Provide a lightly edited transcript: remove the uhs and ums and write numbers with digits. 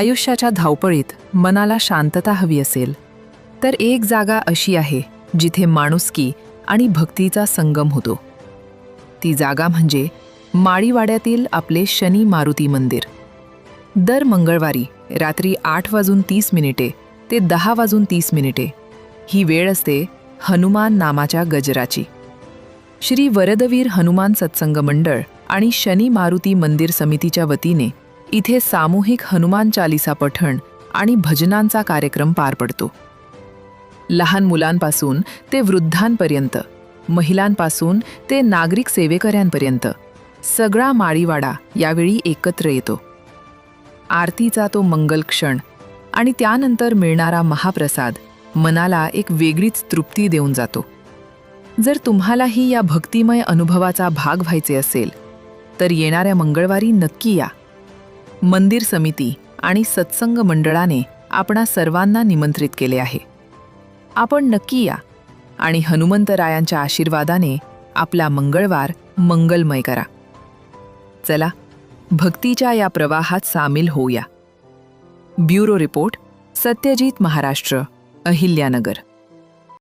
आयुष्याच्या धावपळीत मनाला शांतता हवी असेल तर एक जागा अशी आहे जिथे माणुसकी आणि भक्तीचा संगम होतो. ती जागा म्हणजे माळीवाड्यातील आपले शनी मारुती मंदिर. दर मंगळवारी रात्री 8:30 ते 10:30 ही वेळ असते हनुमान नामाच्या गजराची. श्री वरदवीर हनुमान सत्संग मंडळ आणि शनी मारुती मंदिर समितीच्या वतीने इथे सामूहिक हनुमान चालिसा पठण आणि भजनांचा कार्यक्रम पार पडतो. लहान मुलांपासून ते वृद्धांपर्यंत, महिलांपासून ते नागरिक सेवेकऱ्यांपर्यंत सगळा माळीवाडा यावेळी एकत्र येतो. आरतीचा तो मंगल क्षण आणि त्यानंतर मिळणारा महाप्रसाद मनाला एक वेगळीच तृप्ती देऊन जातो. जर तुम्हालाही या भक्तिमय अनुभवाचा भाग व्हायचे असेल तर येणाऱ्या मंगळवारी नक्की या. मंदिर समिती आणि सत्संग मंडळाने आपणा सर्वांना निमंत्रित केले आहे. आपण नक्की या आणि हनुमंतरायांच्या आशीर्वादाने आपला मंगळवार मंगलमय करा. चला, भक्तीच्या या प्रवाहात सामील होऊया. Bureau report, Satyajit Maharashtra, Ahilyanagar.